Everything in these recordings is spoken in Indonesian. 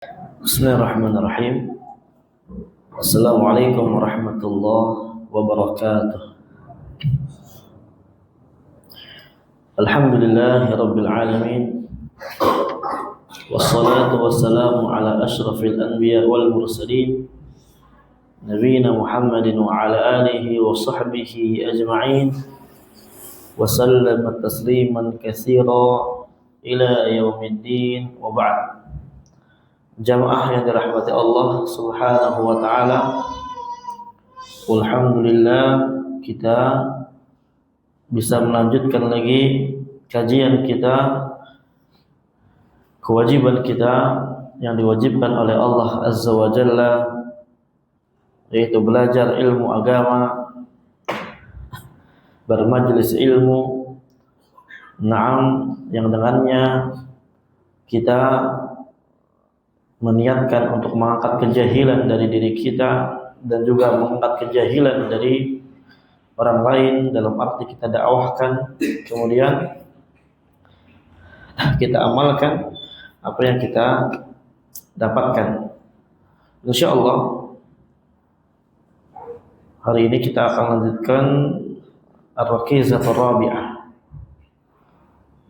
Bismillahirrahmanirrahim. Assalamualaikum warahmatullahi wabarakatuh. Alhamdulillahi rabbil alamin. Wassalatu wassalamu ala ashrafil anbiya wal mursalin Nabiina Muhammadin wa ala alihi wa sahbihi ajma'in. Wa sallama tasliman katsira ila yaumiddin wa ba'd. Jamaah yang dirahmati Allah Subhanahu wa taala. Alhamdulillah kita bisa melanjutkan lagi kajian kita, kewajiban kita yang diwajibkan oleh Allah Azza wa Jalla, yaitu belajar ilmu agama, bermajlis ilmu, yang dengannya kita meniatkan untuk mengangkat kejahilan dari diri kita dan juga mengangkat kejahilan dari orang lain dalam arti kita dakwahkan, kemudian kita amalkan apa yang kita dapatkan. Insyaallah hari ini kita akan lanjutkan ar-rakizatur rabi'ah,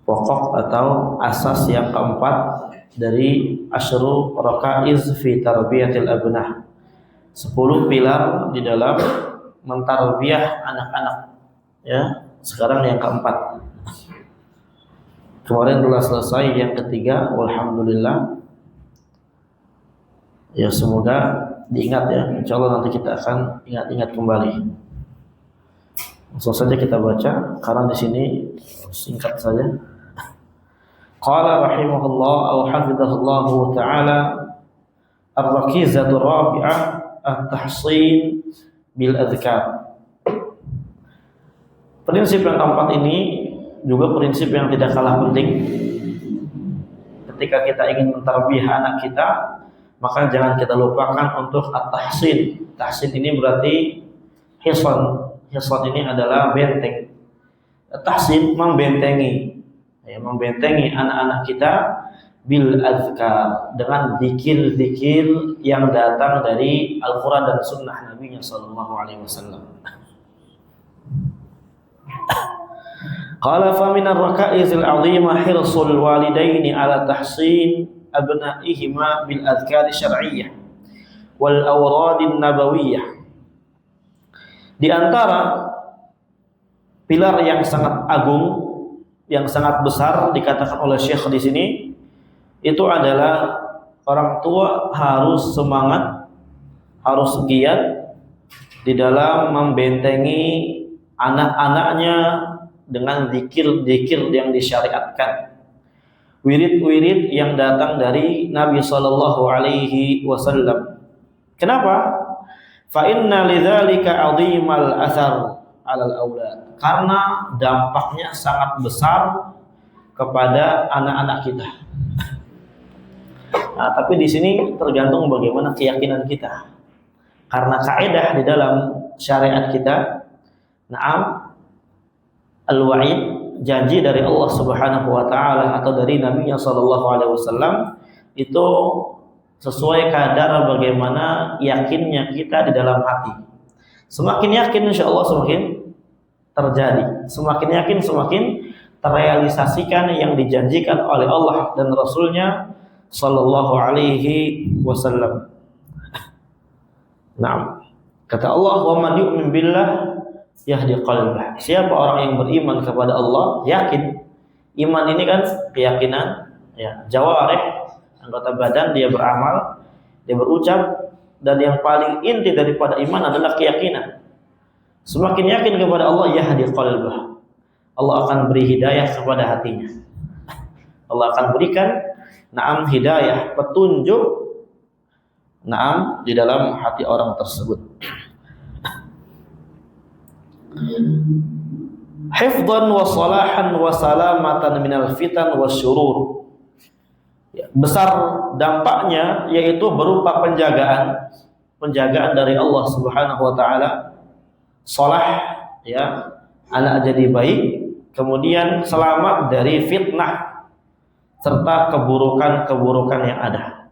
pokok atau asas yang keempat dari asyru rakaiz fi tarbiyatil abnah, 10 pilar di dalam mentarbiyah anak-anak. Ya, sekarang yang keempat. Kemarin telah selesai yang ketiga, alhamdulillah. Ya, semoga diingat ya. Insyaallah nanti kita akan ingat-ingat kembali. Langsung saja kita baca, karena di sini singkat saja. Qala rahimahullah aw hafizahullahu ta'ala ar-rakizatu rabi'ah at-tahsin bil adhkar. Prinsip yang keempat ini juga prinsip yang tidak kalah penting. Ketika kita ingin mentarbiyah anak kita, maka jangan kita lupakan untuk at-tahsin. Tahsin ini berarti hisan. Hisan ini adalah benteng. At-tahsin membentengi. Membentengi anak-anak kita bil azkar, dengan zikir-zikir yang datang dari Al-Quran dan Sunnah Nabi sallallahu alaihi wasallam. Qala fa min ar-raka'izil 'azimah hirsul walidaini 'ala tahsin abna'ihima bil azkar syar'iyyah wal awradin nabawiyyah. Di antara pilar yang sangat agung, yang sangat besar dikatakan oleh Syekh di sini, itu adalah orang tua harus semangat, harus giat di dalam membentengi anak-anaknya dengan zikir-zikir yang disyariatkan, wirid-wirid yang datang dari Nabi sallallahu alaihi wasallam. Kenapa? Fa inna lidzalika 'azimal athar 'alal aulad. Karena dampaknya sangat besar kepada anak-anak kita. Nah, tapi di sini tergantung bagaimana keyakinan kita. Karena kaidah di dalam syariat kita, al-wa'id, janji dari Allah Subhanahu wa taala atau dari Nabi-Nya sallallahu alaihi wasallam itu sesuai kadar bagaimana yakinnya kita di dalam hati. Semakin yakin insyaallah semakin terjadi. Semakin yakin semakin terrealisasikan yang dijanjikan oleh Allah dan Rasulnya sallallahu alaihi wasallam. Kata Allah, "Wa man yu'min billah yahdi qalbah." Siapa orang yang beriman kepada Allah, yakin. Iman ini kan keyakinan, ya, jawarih, anggota badan, dia beramal, dia berucap, dan yang paling inti daripada iman adalah keyakinan. Semakin yakin kepada Allah, yahdi qalbah, Allah akan beri hidayah kepada hatinya. Allah akan berikan hidayah, petunjuk di dalam hati orang tersebut. Hifdhan wa salahan wa salamatan minal fitan wa syurur. Besar dampaknya yaitu berupa penjagaan dari Allah Subhanahu wa taala. Salah, ya, anak jadi baik, kemudian selamat dari fitnah serta keburukan-keburukan yang ada.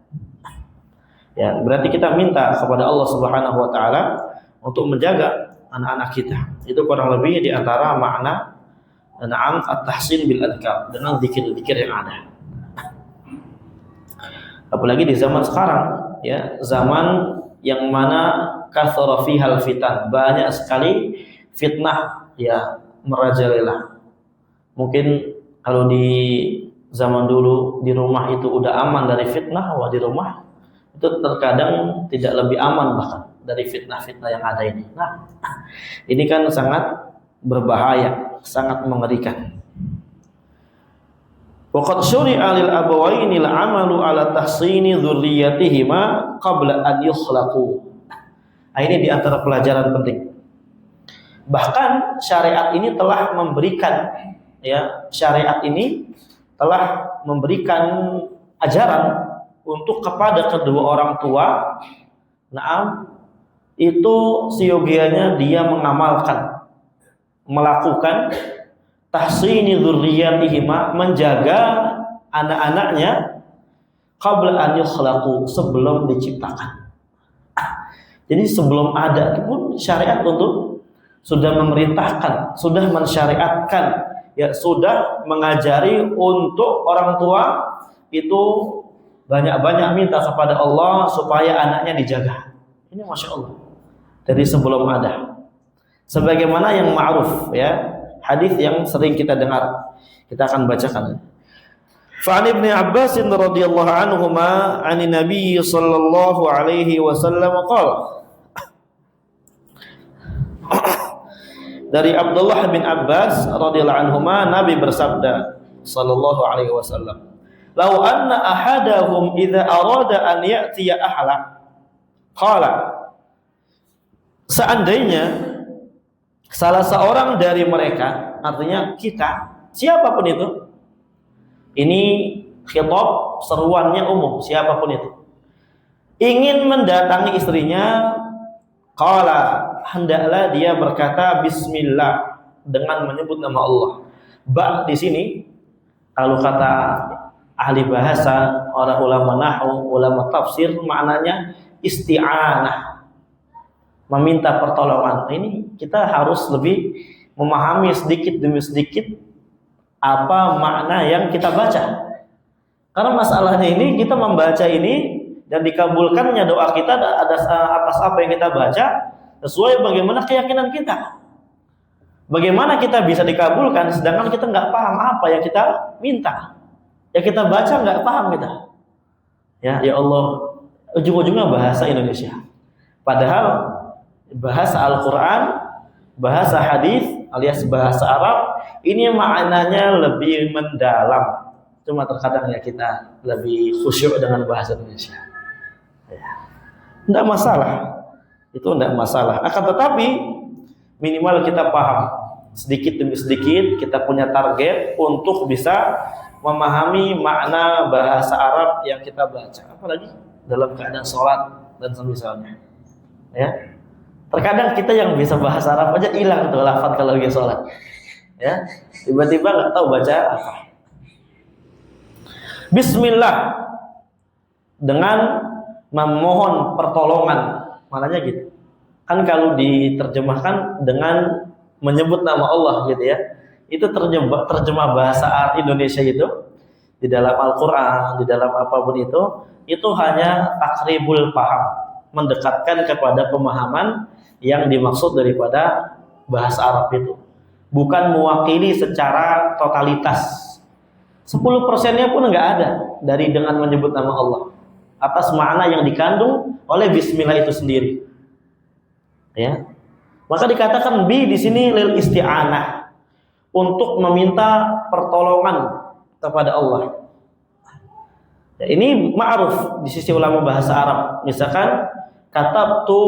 Ya, berarti kita minta kepada Allah Subhanahu wa taala untuk menjaga anak-anak kita. Itu kurang lebih di antara makna na'am at-tahsin bil adkar, dengan zikir-zikir yang ada. Apalagi di zaman sekarang, ya, zaman yang mana kathara fihal fitan, banyak sekali fitnah ya merajalela. Mungkin kalau di zaman dulu di rumah itu udah aman dari fitnah, wah di rumah itu terkadang tidak lebih aman bahkan dari fitnah-fitnah yang ada ini. Nah, ini kan sangat berbahaya, sangat mengerikan. Waqad syuri'a lil abawaini al-'amalu 'ala tahsini dzurriyyatihima qabla an yukhlaqu. Ini di antara pelajaran penting. Bahkan syariat ini telah memberikan, ya, syariat ini telah memberikan ajaran untuk kepada kedua orang tua. Naam, itu siogianya dia mengamalkan, melakukan tahsini dzurriyyatihima, menjaga anak-anaknya qabla an yukhlaqu, sebelum diciptakan. Jadi sebelum ada pun syariat untuk sudah memerintahkan, sudah mensyariatkan, ya, sudah mengajari untuk orang tua itu banyak-banyak minta kepada Allah supaya anaknya dijaga. Ini Masya Allah, dari sebelum ada. Sebagaimana yang ma'ruf, ya, hadis yang sering kita dengar, kita akan bacakan. Fa'an Ibnu Abbas radhiyallahu anhuma 'ani Nabi sallallahu alaihi wasallam qala. Dari Abdullah bin Abbas radhiyallahu anhuma, Nabi bersabda sallallahu alaihi wasallam, "Lau anna ahadahum idza arada an ya'tiya ahla qala." Seandainya salah seorang dari mereka, artinya kita, siapapun itu, ini khitab, seruannya umum, siapapun itu, ingin mendatangi istrinya, qala, hendaklah dia berkata bismillah, dengan menyebut nama Allah. Ba di sini kalau kata ahli bahasa, orang ulama nahwu, ulama tafsir, maknanya isti'anah, meminta pertolongan. Ini kita harus lebih memahami sedikit demi sedikit apa makna yang kita baca. Karena masalahnya ini, kita membaca ini dan dikabulkannya doa kita atas apa yang kita baca sesuai bagaimana keyakinan kita. Bagaimana kita bisa dikabulkan sedangkan kita nggak paham apa yang kita minta, ya kita baca nggak paham kita. Ya Allah, ujung-ujungnya bahasa Indonesia. Padahal bahasa Al-Quran, bahasa hadis alias bahasa Arab, ini maknanya lebih mendalam. Cuma terkadang ya kita lebih khusyuk dengan bahasa Indonesia. Ya, tidak masalah, itu tidak masalah. Akan tetapi minimal kita paham sedikit demi sedikit, kita punya target untuk bisa memahami makna bahasa Arab yang kita baca, apalagi dalam keadaan sholat dan semisalnya. Ya, terkadang kita yang bisa bahasa Arab aja hilang tuh lafaz kalau lagi sholat. Ya, tiba-tiba nggak tahu baca apa. Bismillah, dengan memohon pertolongan, maknanya gitu. Kan kalau diterjemahkan dengan menyebut nama Allah gitu ya. Itu terjemah bahasa Indonesia itu di dalam Al-Qur'an, di dalam apapun itu hanya takribul paham, mendekatkan kepada pemahaman yang dimaksud daripada bahasa Arab itu. Bukan mewakili secara totalitas. 10%-nya pun enggak ada dari dengan menyebut nama Allah atas makna yang dikandung oleh bismillah itu sendiri. Ya. Maka dikatakan bi di sini lil isti'anah, untuk meminta pertolongan kepada Allah. Ya, ini ma'ruf di sisi ulama bahasa Arab. Misalkan katabtu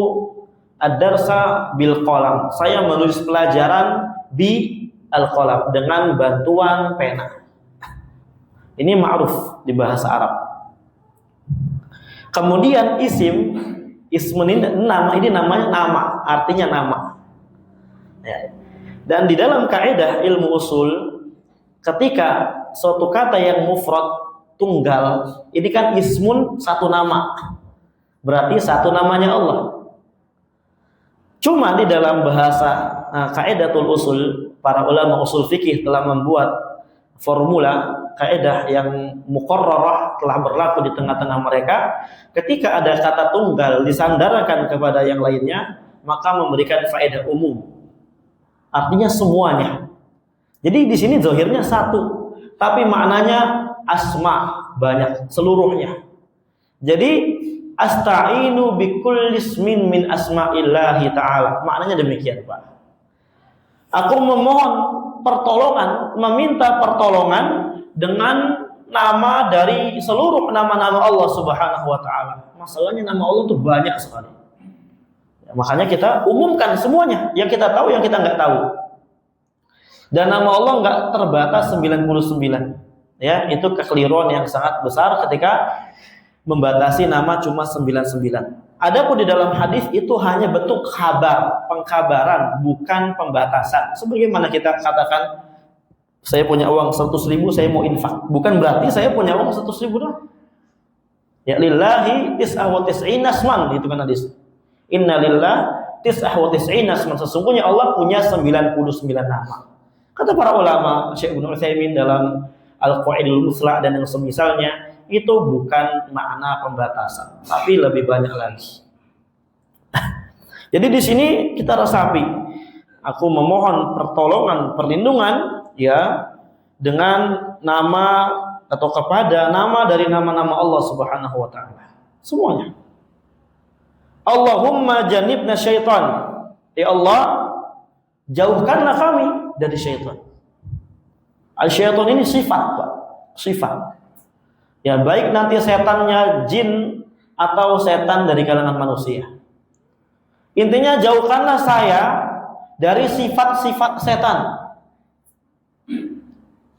ad-darsa bil qalam, saya menulis pelajaran bi al-qalam, dengan bantuan pena. Ini ma'ruf di bahasa Arab. Kemudian ism ini nama, ini namanya nama, artinya nama. Ya. Dan di dalam kaidah ilmu usul, ketika suatu kata yang mufrad, tunggal, ini kan ismun, satu nama. Berarti satu namanya Allah. Cuma di dalam bahasa kaidatul usul, para ulama usul fikih telah membuat formula kaidah yang muqarrarah, telah berlaku di tengah-tengah mereka. Ketika ada kata tunggal disandarkan kepada yang lainnya, maka memberikan faedah umum. Artinya semuanya. Jadi di sini zahirnya satu, tapi maknanya asma, banyak, seluruhnya. Jadi asta'inu bikulli ismin min asma'illahi ta'ala. Maknanya demikian, Pak. Aku memohon pertolongan, meminta pertolongan dengan nama dari seluruh nama-nama Allah Subhanahu wa taala. Masalahnya nama Allah itu banyak sekali. Ya, makanya kita umumkan semuanya, yang kita tahu, yang kita nggak tahu. Dan nama Allah nggak terbatas 99. Ya, itu kekeliruan yang sangat besar ketika membatasi nama cuma 99. Adapun di dalam hadis itu hanya bentuk kabar, pengkabaran, bukan pembatasan. Sebagaimana kita katakan, saya punya uang 100.000, saya mau infak. Bukan berarti saya punya uang 100.000 dong. Ya lillahi tis'ah wa tis'ina asman, itu kan hadis. Inna lillah tis'ah wa tis'ina asman. Sesungguhnya Allah punya 99 nama. Kata para ulama, Syekh Ibnu Utsaimin dalam Al-Qawaidul Muslah dan yang semisalnya, itu bukan makna pembatasan, tapi lebih banyak lagi. Jadi di sini kita resapi, aku memohon pertolongan, perlindungan, ya, dengan nama atau kepada nama dari nama-nama Allah Subhanahu wa taala. Semuanya. Allahumma janibna syaitan. Ya Allah, jauhkanlah kami dari syaitan. Al-syaitan ini sifat, Pak. Sifat. Ya, baik nanti setannya jin atau setan dari kalangan manusia. Intinya jauhkanlah saya dari sifat-sifat setan.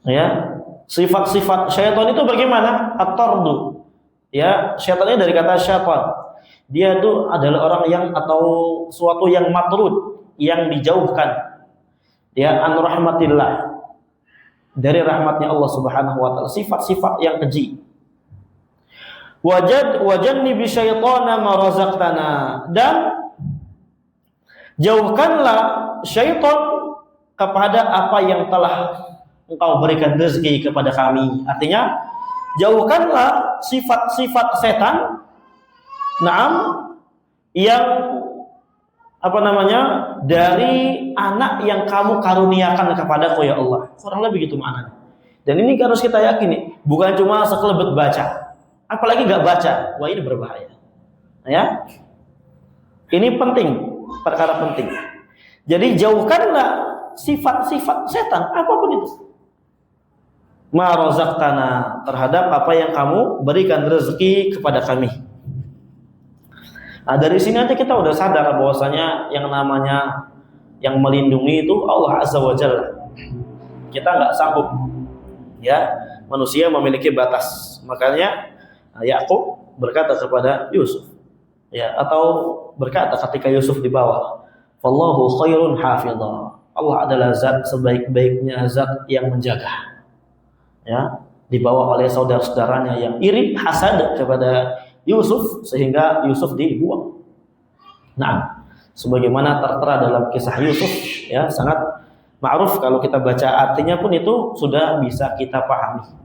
Ya, sifat-sifat syaitan itu bagaimana? At-tardu. Ya, syaitan ini dari kata syaitan. Dia itu adalah orang yang atau suatu yang matrud, yang dijauhkan. Ya, an rahmatillah. Dari rahmatnya Allah Subhanahu wa taala, sifat-sifat yang keji. Wajanni bi syaitana ma razaqtana, dan jauhkanlah syaitan kepada apa yang telah Engkau berikan rezeki kepada kami. Artinya jauhkanlah sifat-sifat setan, yang dari anak yang kamu karuniakan kepadaku ya Allah. Kurang lebih begitu maknanya. Dan ini harus kita yakini, bukan cuma sekelebat baca. Apalagi nggak baca, wah ini berbahaya. Ya, ini penting, perkara penting. Jadi jauhkanlah sifat-sifat setan, apapun itu. Ma razaqtana, terhadap apa yang kamu berikan rezeki kepada kami. Nah, dari sini aja kita udah sadar bahwasanya yang namanya yang melindungi itu Allah Azza wa Jalla. Kita nggak sanggup. Ya, manusia memiliki batas. Makanya Yakub berkata kepada Yusuf, ya, atau berkata ketika Yusuf dibawa, "Wallahu khairun hafidha." Allah adalah zat sebaik-baiknya zat yang menjaga. Ya, dibawa oleh saudara-saudaranya yang iri, hasad kepada Yusuf sehingga Yusuf dibuang. Nah, sebagaimana tertera dalam kisah Yusuf, ya, sangat ma'ruf, kalau kita baca artinya pun itu sudah bisa kita pahami.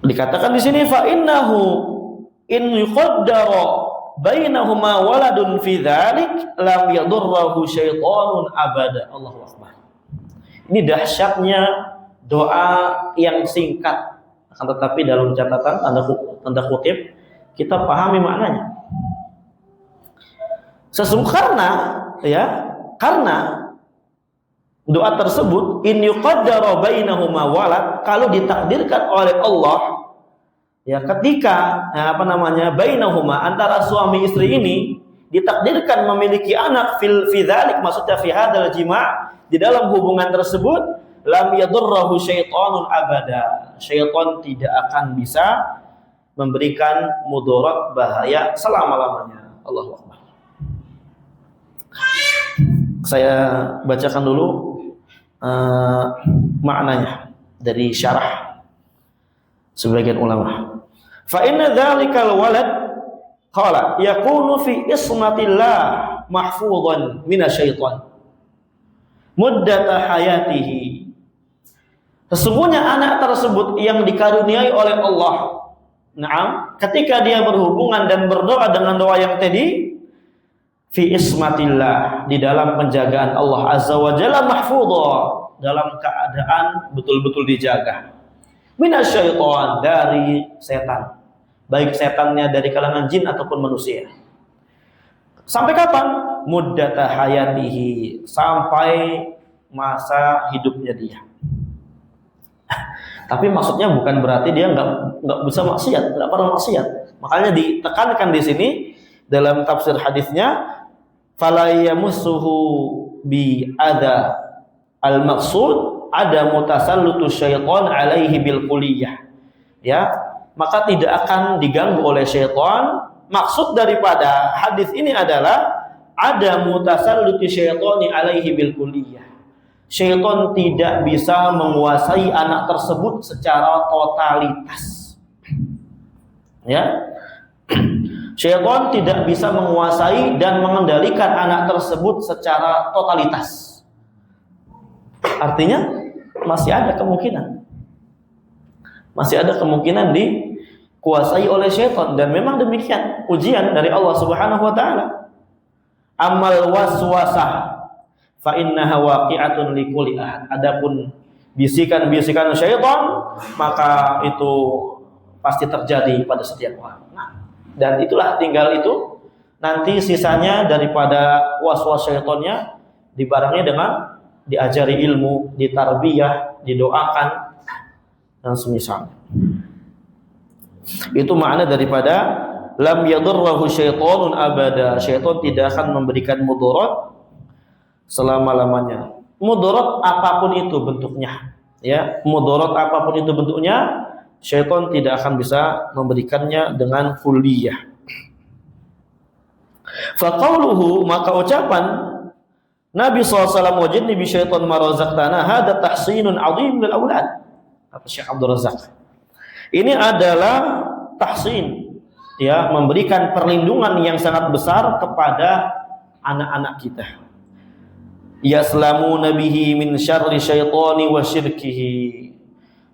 Dikatakan di sini fa innahu in yuqaddara bainahuma waladun fi dzalik lam yadurruhu syaitanun abada. Allahu akbar. Ini dahsyatnya doa yang singkat, akan tetapi dalam catatan tanda kutip kita pahami maknanya. Karena doa tersebut in yuqaddara bainahuma walad, kalau ditakdirkan oleh Allah, ya, ketika bainahuma, antara suami istri ini ditakdirkan memiliki anak fi dzalik, maksudnya fi hadzal jima', di dalam hubungan tersebut, lam yadurruhu syaitanun abada, syaitan tidak akan bisa memberikan mudarat, bahaya selama-lamanya. Allahu akbar. Saya bacakan dulu maknanya dari syarah sebagian ulama. Fa inna dzalikal walad qala yakunu fi ismatillah mahfuzan minasyaitan muddata hayatihi. Sesungguhnya anak tersebut yang dikaruniai oleh Allah, ketika dia berhubungan dan berdoa dengan doa yang tadi, fi ismatillah, di dalam penjagaan Allah Azza wa Jalla, mahfudha, dalam keadaan betul-betul dijaga, minasyaitan, dari setan, baik setannya dari kalangan jin ataupun manusia. Sampai kapan? Muddata hayatihi, sampai masa hidupnya dia. Tapi maksudnya bukan berarti dia nggak bisa maksiat, nggak pernah maksiat. Makanya ditekankan di sini dalam tafsir hadisnya, fala yamussuhu bi ada al maqsud ada mutasallutu syaitan alaihi bil kulliyah. Ya, maka tidak akan diganggu oleh syaitan. Maksud daripada hadis ini adalah ada mutasallutu syaitani alaihi bil kulliyah. Syaitan tidak bisa menguasai anak tersebut secara totalitas. Ya. Syaitan tidak bisa menguasai dan mengendalikan anak tersebut secara totalitas. Artinya masih ada kemungkinan. Masih ada kemungkinan dikuasai oleh syaitan, dan memang demikian ujian dari Allah Subhanahu wa taala. Amal waswasah fa innaha waqi'atun likulli ahad. Adapun bisikan-bisikan syaitan, maka itu pasti terjadi pada setiap orang. Dan itulah, tinggal itu nanti sisanya daripada was-was syaitannya dibarengi dengan diajari ilmu, ditarbiyah, didoakan dan semisalnya. Itu makna daripada lam yadurruhu syaitanun abada. Syaitan tidak akan memberikan mudarat selama-lamanya. Mudarat apapun itu bentuknya, ya, mudarat apapun itu bentuknya, syaitan tidak akan bisa memberikannya dengan kulliyah. Fa qauluhu, maka ucapan Nabi SAW, wajidni bi syaitan marazaqtana, hada tahsinun 'azim lil aulad. Kata Syekh Abdul Razak, ini adalah tahsin, ya, memberikan perlindungan yang sangat besar kepada anak-anak kita. Yaslamu nabihi min syarri syaitani wa syirkihi,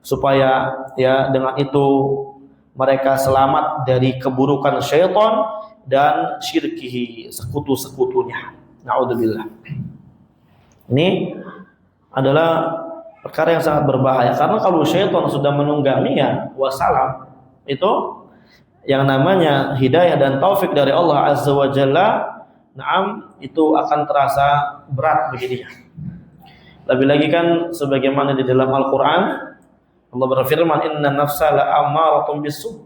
supaya, ya, dengan itu mereka selamat dari keburukan syaitan dan syirkihi, sekutu-sekutunya. Na'udzubillah. Ini adalah perkara yang sangat berbahaya, karena kalau syaitan sudah menunggangi, ya wassalam, itu yang namanya hidayah dan taufik dari Allah Azza wa Jalla, itu akan terasa berat bagi dia. Lebih-lagi kan sebagaimana di dalam Al-Quran Allah berfirman, inna nafsa la'ammaratun bisu',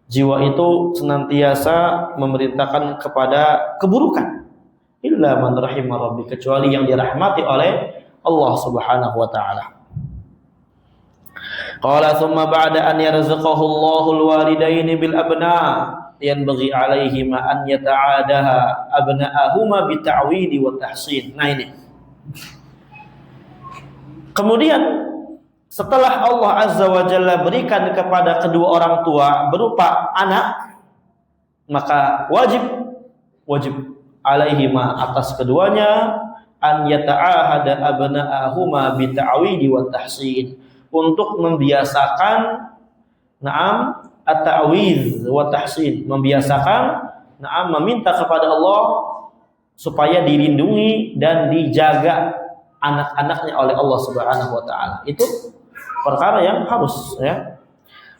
jiwa itu senantiasa memerintahkan kepada keburukan, illa man rahimah rabbi, kecuali yang dirahmati oleh Allah Subhanahu wa ta'ala. Qala thumma ba'da an yarzaqahu Allahul walidaini bil abna' yanbaghi alaihima an yata'adaha abna'ahuma bita'widi wa tahsin. Nah, ini kemudian setelah Allah Azza wa Jalla berikan kepada kedua orang tua berupa anak, maka wajib alaihima, atas keduanya, an yata'ahada abna'ahuma bita'widi wa tahsin, untuk membiasakan at-ta'wiz wa tahsin, membiasakan meminta kepada Allah supaya dilindungi dan dijaga anak-anaknya oleh Allah Subhanahu wa taala. Itu perkara yang harus, ya.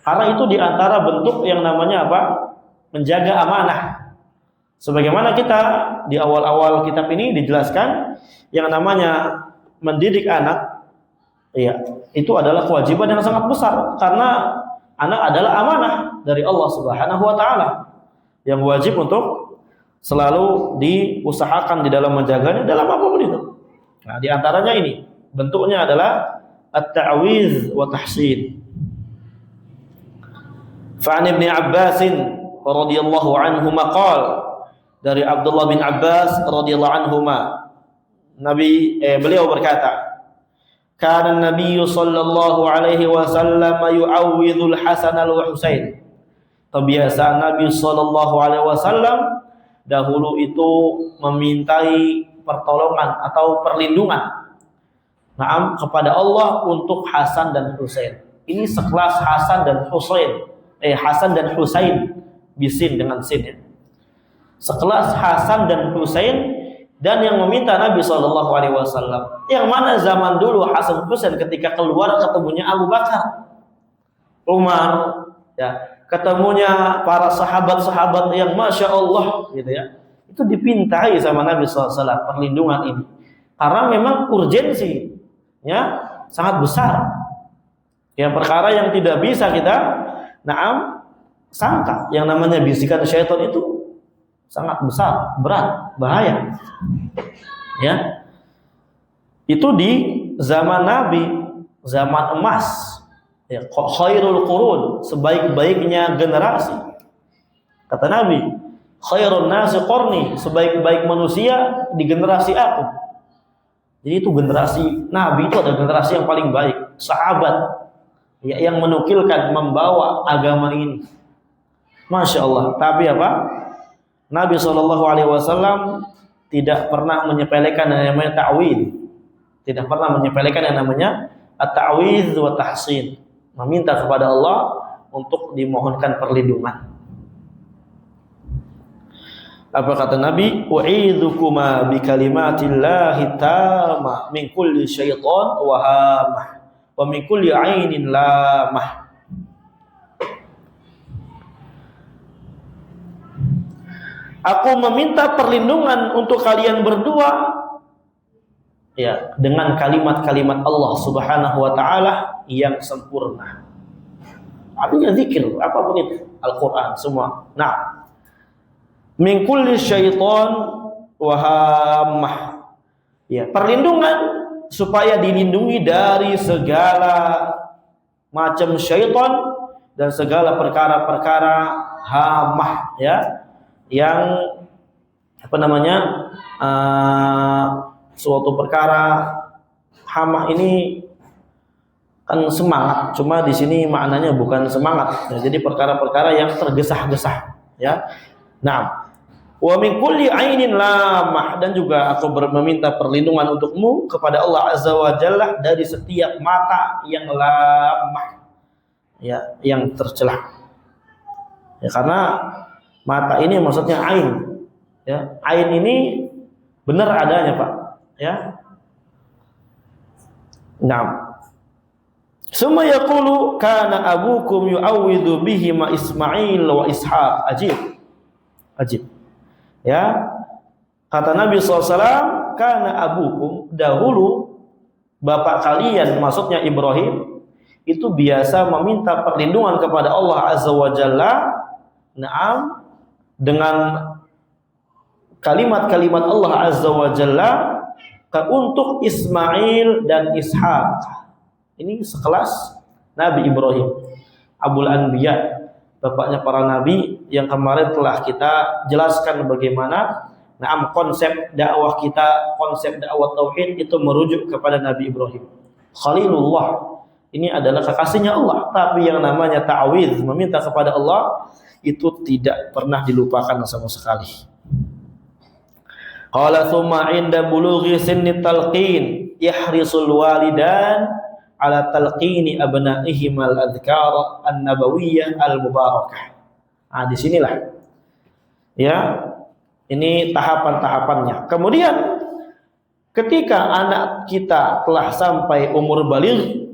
Karena itu diantara bentuk yang namanya apa? Menjaga amanah. Sebagaimana kita di awal-awal kitab ini dijelaskan, yang namanya mendidik anak, ya, itu adalah kewajiban yang sangat besar, karena anak adalah amanah dari Allah Subhanahu wa taala yang wajib untuk selalu diusahakan di dalam menjaganya dalam apapun itu. Nah, di antaranya ini bentuknya adalah at-ta'wiz wa tahsin. Fa'an Ibn Abbas radhiyallahu anhuma qala, dari Abdullah bin Abbas radhiyallahu anhuma, beliau berkata, kana Nabi sallallahu alaihi wasallam yu'awwidul Hasan wal Husain kebiasaan Nabi Shallallahu Alaihi Wasallam dahulu itu memintai pertolongan atau perlindungan, kepada Allah untuk Hasan dan Husain. Ini sekelas Hasan dan Husain, Hasan dan Husain, bisin dengan sin ya. Sekelas Hasan dan Husain, dan yang meminta Nabi Shallallahu Alaihi Wasallam. Yang mana zaman dulu Hasan Husain ketika keluar ketemunya Abu Bakar, Umar, ya, ketemunya para sahabat-sahabat yang masya Allah, gitu ya. Itu dipintai sama Nabi SAW perlindungan ini, karena memang urgensi, ya, sangat besar. Yang perkara yang tidak bisa kita, sangka, yang namanya bisikan syaitan itu sangat besar, berat, bahaya. Ya. Itu di zaman Nabi, zaman emas. Ya, khairul qurun, sebaik-baiknya generasi. Kata Nabi, khairun nasi qarni, sebaik-baik manusia di generasi aku. Jadi itu generasi Nabi, itu adalah generasi yang paling baik, sahabat, ya, yang menukilkan, membawa agama ini. Masya Allah. Tapi apa? Nabi SAW tidak pernah menyepelekan yang namanya ta'wid, tidak pernah menyepelekan yang namanya at-ta'widz wa tahsin, meminta kepada Allah untuk dimohonkan perlindungan. Apa kata Nabi? U'idzukuma bi kalimatillahi tamma min kulli syaitan wa hamah wa min kulli 'ainin lamah. Aku meminta perlindungan untuk kalian berdua, ya, dengan kalimat-kalimat Allah Subhanahu wa taala yang sempurna. Artinya zikir, apapun itu, Al-Qur'an semua. Nah, min kulli syaitan wa hammah. Ya, perlindungan supaya dilindungi dari segala macam syaitan dan segala perkara-perkara hamah, ya, yang suatu perkara. Hamah ini kan semangat, cuma di sini maknanya bukan semangat, ya, jadi perkara-perkara yang tergesa-gesa, ya. Nah, wa min kulli 'ainin lamah, dan juga aku meminta perlindungan untukmu kepada Allah Azza wa Jalla dari setiap mata yang lamah, ya, yang tercelah. Ya, karena mata ini maksudnya ain, ya. Ain ini benar adanya, Pak, ya. Nah, summa yaqulu kana abukum yu'awwidhu bihi ma Ismail wa Ishaq. Ajib. Ya. Kata Nabi SAW, kana abukum, dahulu bapak kalian, maksudnya Ibrahim, itu biasa meminta perlindungan kepada Allah Azza wa Jalla, dengan kalimat-kalimat Allah Azza wa Jalla untuk Ismail dan Ishaq. Ini sekelas Nabi Ibrahim, Abul Anbiya, bapaknya para nabi, yang kemarin telah kita jelaskan bagaimana konsep dakwah kita, konsep dakwah tauhid itu merujuk kepada Nabi Ibrahim. Khalilullah, ini adalah kekasihnya Allah, tapi yang namanya ta'widz, meminta kepada Allah, itu tidak pernah dilupakan sama sekali. Qala thumma 'inda bulughi sinni talqin yahrisul walidan ala talqini abnaihim al-adhkar an-nabawiyyah al-mubarakah. Di sinilah, ya, ini tahapan-tahapannya. Kemudian ketika anak kita telah sampai umur baligh,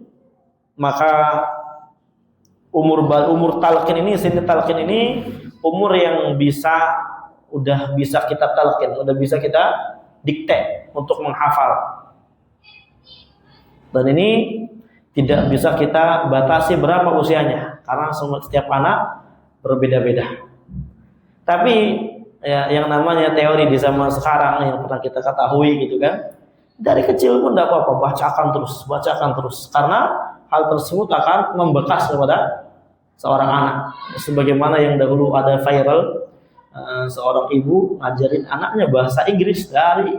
maka umur talqin ini, sini talqin ini umur yang udah bisa kita talqin, udah bisa kita dikte untuk menghafal. Dan ini tidak bisa kita batasi berapa usianya, karena setiap anak berbeda-beda. Tapi ya, yang namanya teori di zaman sekarang yang pernah kita ketahui gitu kan, dari kecil pun tidak apa-apa, bacakan terus, karena hal tersebut akan membekas kepada seorang anak. Sebagaimana yang dahulu ada viral, seorang ibu ngajarin anaknya bahasa Inggris dari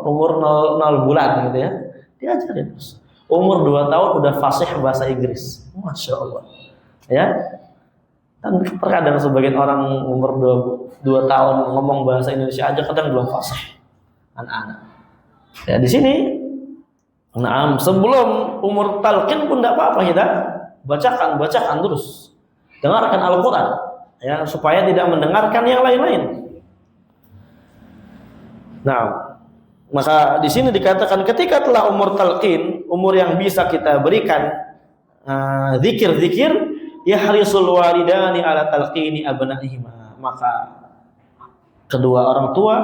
umur 0 bulan gitu ya, diajarin terus. Umur 2 tahun udah fasih bahasa Inggris, masya Allah. Ya, kan terkadang sebagian orang umur 2 tahun ngomong bahasa Indonesia aja kadang belum fasih anak-anak. Ya di sini, nah sebelum umur talqin pun tidak apa-apa kita bacakan terus, dengarkan Al-Quran, ya supaya tidak mendengarkan yang lain-lain. Nah, maka di sini dikatakan ketika telah umur talqin, umur yang bisa kita berikan zikir-zikir, yahrisul walidani ala talqini abnaihima, maka kedua orang tua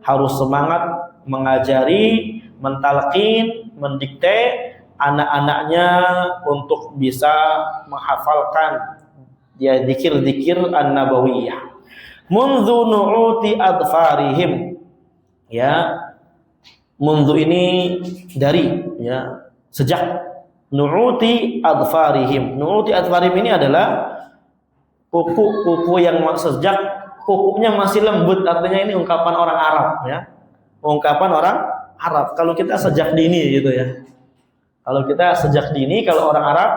harus semangat mengajari, mentalqin, mendikte anak-anaknya untuk bisa menghafalkan ya zikir-zikir an-nabawiyah. Mundu nu'uti adfarihim, ya, mundu ini dari, ya, sejak, nu'uti adfarihim. Nu'uti adfarihim ini adalah kuku yang sejak kukunya masih lembut, artinya ini ungkapan orang Arab, ya. Ungkapan orang Arab. Kalau kita sejak dini gitu ya. Kalau kita sejak dini, kalau orang Arab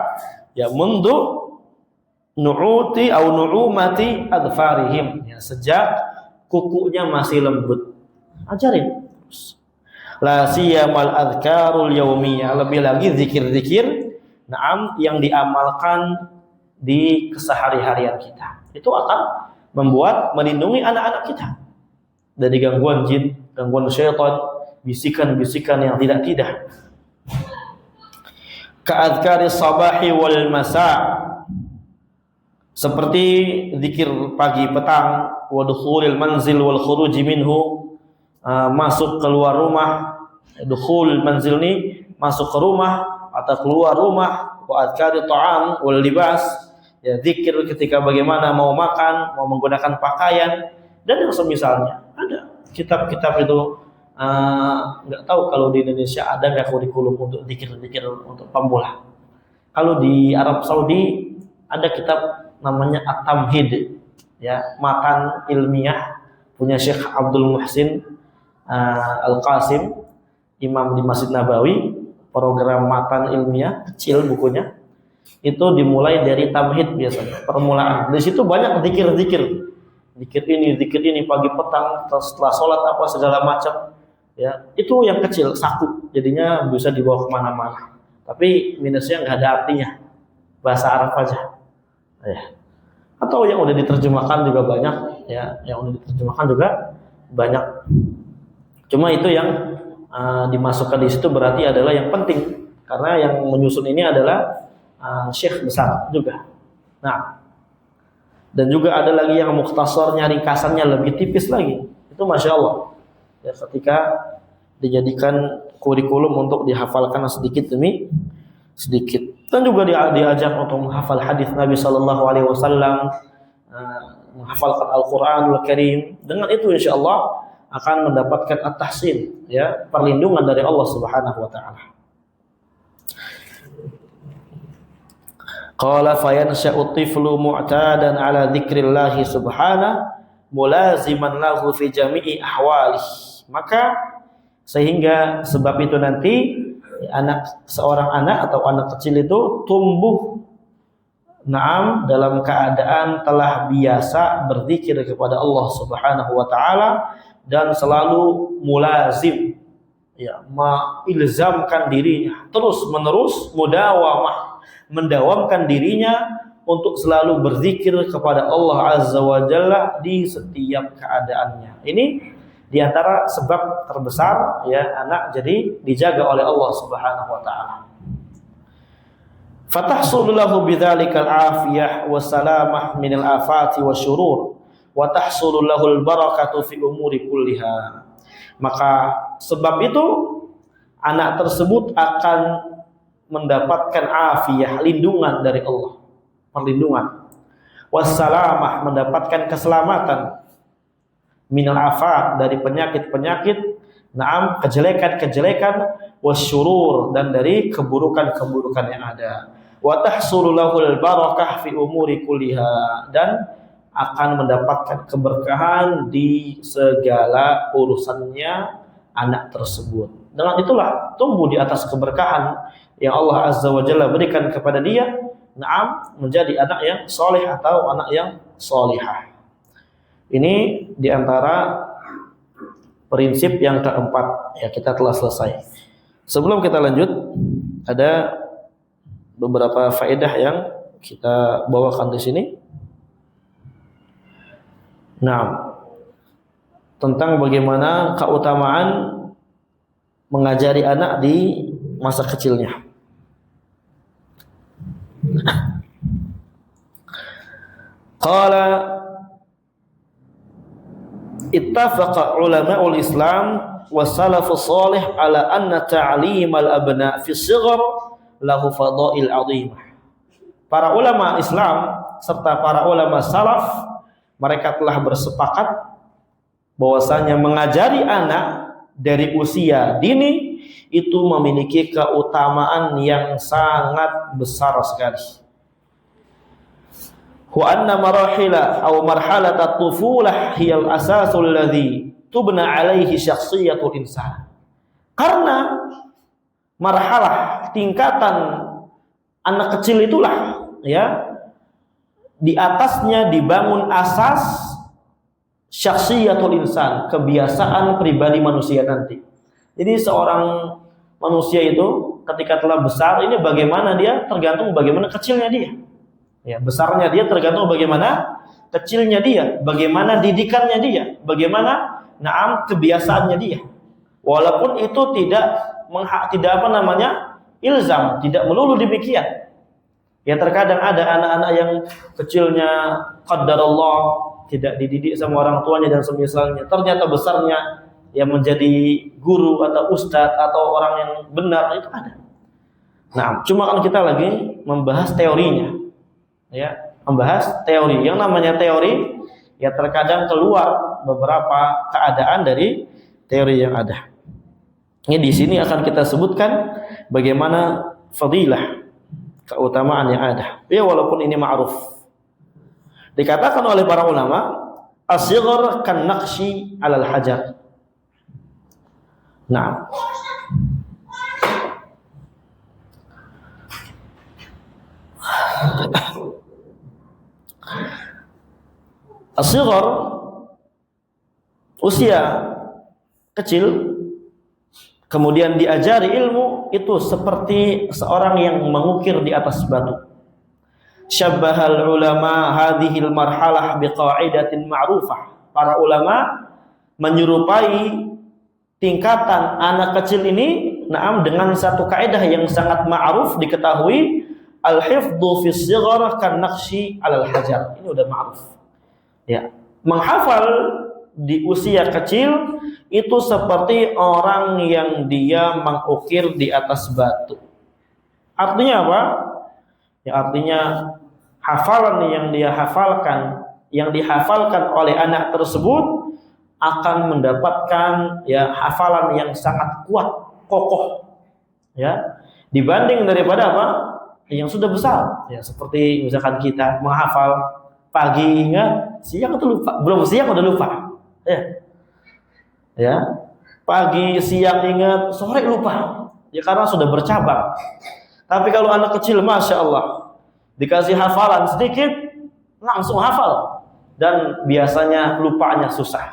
ya mundu nu'uti au nu'umati adfarihim, ya, sejak kukunya masih lembut. Ajarin. La siyamal adhkarul yaumiyah, lebih lagi zikir-zikir na'am yang diamalkan di kesehari-harian kita. Itu akan membuat melindungi anak-anak kita dari gangguan jin, gangguan syaitan, bisikan-bisikan yang tidak-tidak. Ka'adhkari sabahi wal masa', seperti zikir pagi petang, wa dukhulil manzil wal khuruji minhu, masuk keluar rumah. Dukhul manzil ini masuk ke rumah atau keluar rumah. Wa adhkari ta'am wal libas, ya, zikir ketika bagaimana mau makan, mau menggunakan pakaian, dan yang semisalnya. Ada kitab-kitab itu, nggak tahu kalau di Indonesia ada nggak kurikulum untuk zikir-zikir untuk pemula. Kalau di Arab Saudi ada kitab namanya At-Tamhid, ya, matan ilmiah punya Syekh Abdul Muhsin Al-Qasim, imam di Masjid Nabawi. Program matan ilmiah kecil bukunya, itu dimulai dari tamhid biasanya, permulaan. Di situ banyak zikir-zikir, zikir ini pagi petang setelah sholat apa segala macam, ya. Itu yang kecil, saku, jadinya bisa dibawa kemana-mana. Tapi minusnya nggak ada artinya, bahasa Arab aja, ya. Atau yang udah diterjemahkan juga banyak, ya, yang udah diterjemahkan juga banyak. Cuma itu yang dimasukkan di situ berarti adalah yang penting, karena yang menyusun ini adalah syekh besar juga. Nah, dan juga ada lagi yang mukhtasarnya, ringkasannya lebih tipis lagi. Itu masya Allah, ya, ketika dijadikan kurikulum untuk dihafalkan sedikit demi sedikit. Dan juga diajak untuk menghafal hadis Nabi Sallallahu Alaihi Wasallam, menghafalkan Al-Quranul Karim. Dengan itu insya Allah akan mendapatkan at-tahsin, ya, perlindungan dari Allah Subhanahu wa taala. Qala fayansha'u tiflu mu'tadan ala dzikrillah subhanahu mulaziman lahu fi jami'i ahwalih. Maka sehingga sebab itu nanti seorang anak atau anak kecil itu tumbuh na'am dalam keadaan telah biasa berzikir kepada Allah Subhanahu wa taala dan selalu mulazim, ya, mengilzamkan dirinya terus menerus, mudawamah, mendawamkan dirinya untuk selalu berzikir kepada Allah Azza wa Jalla di setiap keadaannya. Ini diantara sebab terbesar, ya, anak jadi dijaga oleh Allah Subhanahu wa taala. Fatahsulu lahu bidzalikal afiyah wassalamah minal afati wasyurur wa tahsulu lahul barakatu fi umuri kulliha. Maka sebab itu anak tersebut akan mendapatkan afiyah, lindungan dari Allah, perlindungan. Wassalamah, mendapatkan keselamatan. Minal afat, dari penyakit-penyakit. Naam, kejelekan-kejelekan. Wasyurur, dan dari keburukan-keburukan yang ada. Wa tahsulu lahul barakah fi umuri kulliha, dan akan mendapatkan keberkahan di segala urusannya anak tersebut. Dengan itulah tumbuh di atas keberkahan yang Allah Azza wa Jalla berikan kepada dia, menjadi anak yang soleh atau anak yang solihah. Ini diantara prinsip yang keempat. Ya, kita telah selesai. Sebelum kita lanjut, ada beberapa faedah yang kita bawakan di sini. Tentang bagaimana keutamaan mengajari anak di masa kecilnya. Qala ittafaqa ulama'ul Islam wa salafus salih ala anna ta'limal abna fi shighar lahu fadail 'azimah. Para ulama Islam serta para ulama salaf mereka telah bersepakat bahwasanya mengajari anak dari usia dini itu memiliki keutamaan yang sangat besar sekali. Wa anna marahila aw marhalat at-tufulah hiya al-asasul ladzi tubna alaihi syakhsiyatul insan. Karena marhalah tingkatan anak kecil itulah ya di atasnya dibangun asas syakhsiyatul insan, kebiasaan pribadi manusia nanti. Jadi seorang manusia itu ketika telah besar ini bagaimana dia tergantung bagaimana kecilnya dia. Ya, besarnya dia tergantung bagaimana kecilnya dia, bagaimana didikannya dia, bagaimana kebiasaannya dia. Walaupun itu tidak ilzam, tidak melulu demikian. Ya, terkadang ada anak-anak yang kecilnya qadarullah tidak dididik sama orang tuanya dan semisalnya, ternyata besarnya yang menjadi guru atau ustadz atau orang yang benar, itu ada. Cuma kan kita lagi membahas teorinya, ya, membahas teori. Yang namanya teori, ya terkadang keluar beberapa keadaan dari teori yang ada. Ini di sini akan kita sebutkan bagaimana fadilah, keutamaan yang ada. Ya, walaupun ini ma'ruf. Dikatakan oleh para ulama, as-shighar kan naqshi 'alal hajar. As-shighar usia kecil kemudian diajari ilmu itu seperti seorang yang mengukir di atas batu. Syabbahal ulama hadhil marhalah biqa'idatin ma'rufah. Para ulama menyerupai tingkatan anak kecil ini dengan satu kaidah yang sangat ma'ruf diketahui, al-hifdhu fi shighar kan naqshi 'alal hajar. Ini udah ma'ruf. Ya, menghafal di usia kecil itu seperti orang yang dia mengukir di atas batu. Artinya apa? Ya, artinya hafalan yang dia hafalkan, yang dihafalkan oleh anak tersebut akan mendapatkan ya hafalan yang sangat kuat, kokoh, ya, dibanding daripada apa? Yang sudah besar. Ya, seperti misalkan kita menghafal pagi ingat, siang itu lupa, belum siang udah lupa. Ya, pagi, siang ingat, sore lupa. Ya, karena sudah bercabang. Tapi kalau anak kecil, masya Allah, dikasih hafalan sedikit, langsung hafal. Dan biasanya lupanya susah.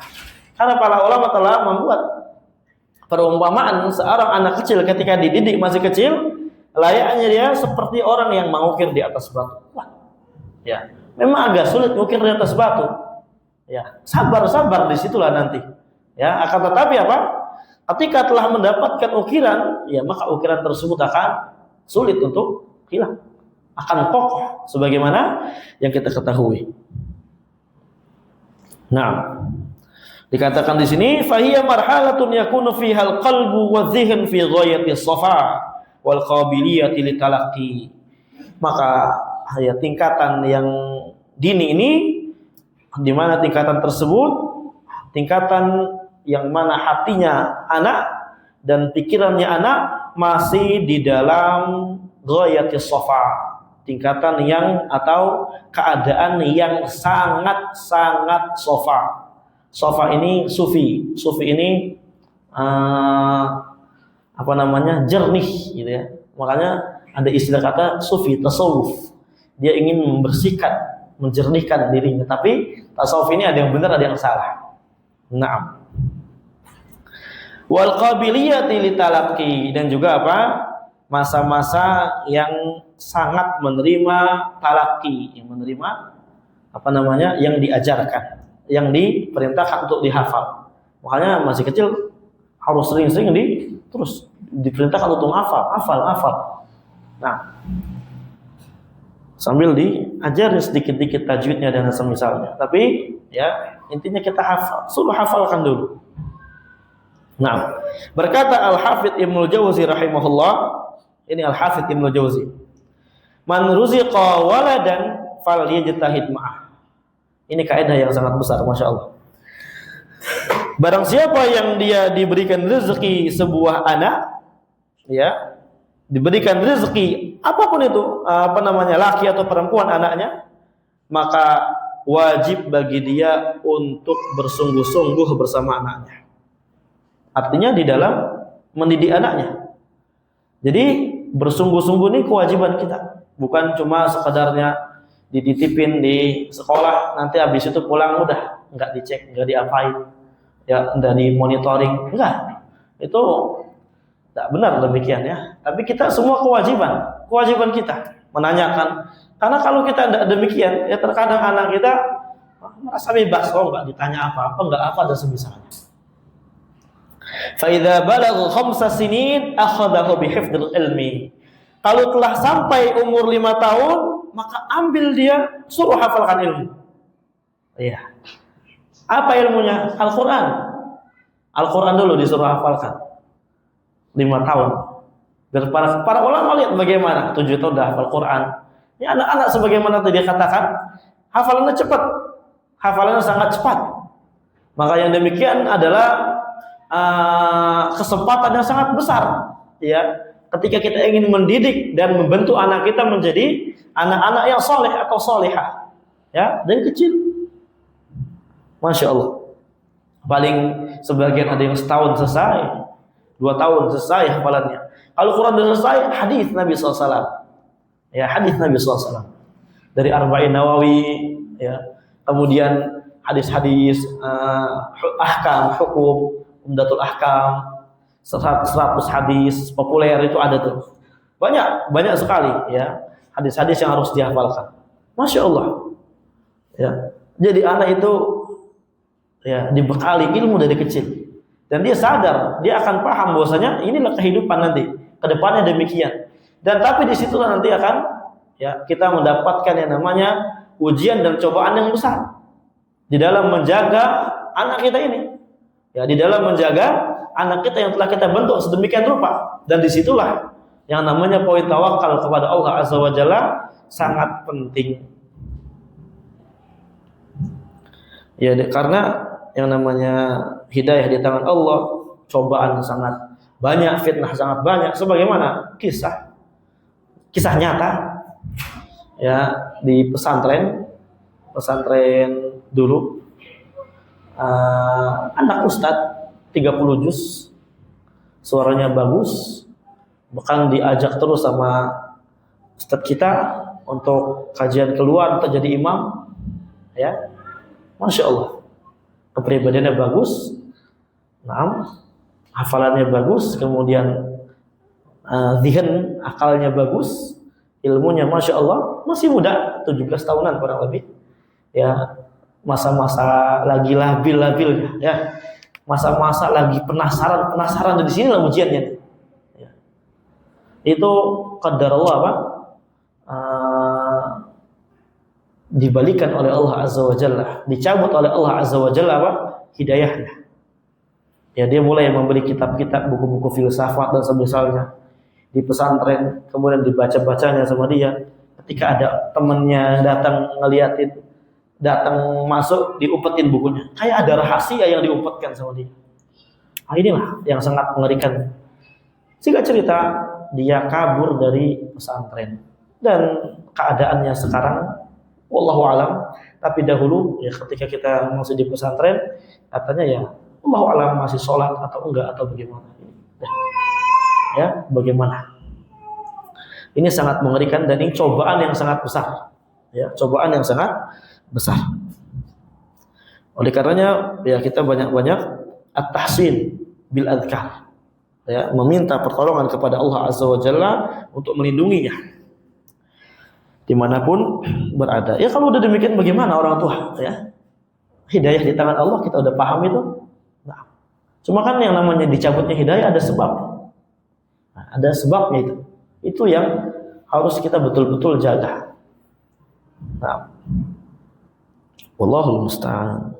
Karena para ulama telah membuat perumpamaan seorang anak kecil ketika dididik masih kecil, layaknya dia seperti orang yang mengukir di atas batu. Ya, memang agak sulit mengukir di atas batu. Ya, sabar disitulah nanti. Ya, akan tetapi apa? Ketika telah mendapatkan ukiran, ya maka ukiran tersebut akan sulit untuk hilang, akan kokoh sebagaimana yang kita ketahui. Dikatakan di sini fahiya marhalatun yakunu fiha al-qalbu wa dhihn fi ghayati safa wal qabiliyati litalaqqi. Maka ya tingkatan yang dini ini di mana tingkatan tersebut tingkatan yang mana hatinya anak dan pikirannya anak masih di dalam ghayati safa, tingkatan yang atau keadaan yang sangat-sangat safa. Safa ini sufi ini jernih gitu ya. Makanya ada istilah kata sufi, tasawuf. dia ingin membersihkan, menjernihkan dirinya. Tapi tasawuf ini ada yang benar, ada yang salah. Naam. Wal qabiliyati litalaqi, dan juga apa? Masa-masa yang sangat menerima talaqi, yang menerima apa namanya? Yang diajarkan, yang diperintahkan untuk dihafal. Makanya masih kecil harus sering-sering terus diperintahkan untuk hafal. Nah, sambil diajarin sedikit-sedikit tajwidnya dan semisalnya. Tapi ya intinya kita hafal, suruh hafalkan dulu. Nah, berkata Al-Hafidz Ibnu Jauzi rahimahullah, ini Al-Hafidz Ibnu Jauzi, man ruziqa waladan falyajtahid ma'ah. Ini kaidah yang sangat besar, Masya Allah. Barang siapa yang dia diberikan rezeki sebuah anak, ya, diberikan rezeki apapun itu, laki atau perempuan anaknya, maka wajib bagi dia untuk bersungguh-sungguh bersama anaknya. Artinya di dalam mendidik anaknya. Jadi bersungguh-sungguh ini kewajiban kita, bukan cuma sekedarnya dititipin di sekolah, nanti habis itu pulang udah nggak dicek, nggak diapain, ya nggak dimonitoring, enggak. Itu tidak benar demikian ya. Tapi kita semua kewajiban kita menanyakan. Karena kalau kita tidak demikian, ya terkadang anak kita merasa bebas, nggak ditanya apa-apa, nggak apa dan semisalnya. Fa idza balagha 5 sinin akhadahu bi hifdzil ilmi. Kalau telah sampai umur 5 tahun, maka ambil dia, suruh hafalkan ilmu. Iya. Apa ilmunya? Al-Qur'an. Al-Qur'an dulu disuruh hafalkan. 5 tahun. Dan para ulama lihat bagaimana 7 tahun dah hafal Quran. Ini anak-anak sebagaimana tadi dia katakan, hafalannya cepat. Hafalannya sangat cepat. Maka yang demikian adalah kesempatan yang sangat besar, ya, ketika kita ingin mendidik dan membentuk anak kita menjadi anak-anak yang soleh atau solehah, ya, dari kecil. Masya Allah. Paling sebagian ada yang setahun selesai, 2 tahun selesai hafalannya. Kalau Quran sudah selesai, hadis Nabi SAW, ya, hadis Nabi SAW dari Arba'in Nawawi, ya, kemudian hadis-hadis ahkam, hukum, Umdatul Ahkam, 100 hadis populer itu ada tuh. Banyak sekali ya hadis-hadis yang harus dihafalkan. Masya Allah. Ya. Jadi anak itu ya dibekali ilmu dari kecil. Dan dia sadar, dia akan paham bahwasanya inilah kehidupan nanti, kedepannya demikian. Dan tapi di situlah nanti akan ya kita mendapatkan yang namanya ujian dan cobaan yang besar di dalam menjaga anak kita ini. Ya, di dalam menjaga anak kita yang telah kita bentuk sedemikian rupa. Dan disitulah yang namanya poin tawakal kepada Allah Azza wa Jalla sangat penting. Ya, karena yang namanya hidayah di tangan Allah, cobaan sangat banyak, fitnah sangat banyak. Sebagaimana kisah nyata ya di pesantren dulu. Anak ustadz 30 juz, suaranya bagus, bahkan diajak terus sama ustadz kita untuk kajian keluar untuk jadi imam, ya, Masya Allah, kepribadiannya bagus, hafalannya bagus, kemudian zihin akalnya bagus, ilmunya Masya Allah, masih muda, 17 tahunan kurang lebih, ya. Masa-masa lagi labil ya, masa-masa lagi penasaran di sini lah ujiannya. Ya. Itu qadar Allah apa? Dibalikan oleh Allah Azza wa Jalla, dicabut oleh Allah Azza wa Jalla apa? Hidayahnya. Ya, dia mulai membeli kitab-kitab, buku-buku filsafat dan semisalnya di pesantren, kemudian dibaca-bacanya sama dia. Ketika ada temannya datang ngeliatin, datang masuk, diumpetin bukunya. Kayak ada rahasia yang diumpetkan sama dia. Nah, inilah yang sangat mengerikan. Singkat cerita, dia kabur dari pesantren. Dan keadaannya sekarang, wallahu alam. Tapi dahulu, ya ketika kita masih di pesantren, katanya ya, wallahu alam masih sholat atau enggak, atau bagaimana. Ya, bagaimana. Ini sangat mengerikan dan ini cobaan yang sangat besar. Ya, cobaan yang sangat besar. Oleh karenanya ya kita banyak-banyak at-tahsin bil adhkar. Ya, meminta pertolongan kepada Allah Azza wa Jalla untuk melindunginya dimanapun berada. Ya kalau udah demikian bagaimana orang tua? Ya, hidayah di tangan Allah, kita udah paham itu. Nah, cuma kan yang namanya dicabutnya hidayah ada sebab. Nah, ada sebabnya itu. Itu yang harus kita betul-betul jaga. Nah, wallahul musta'an.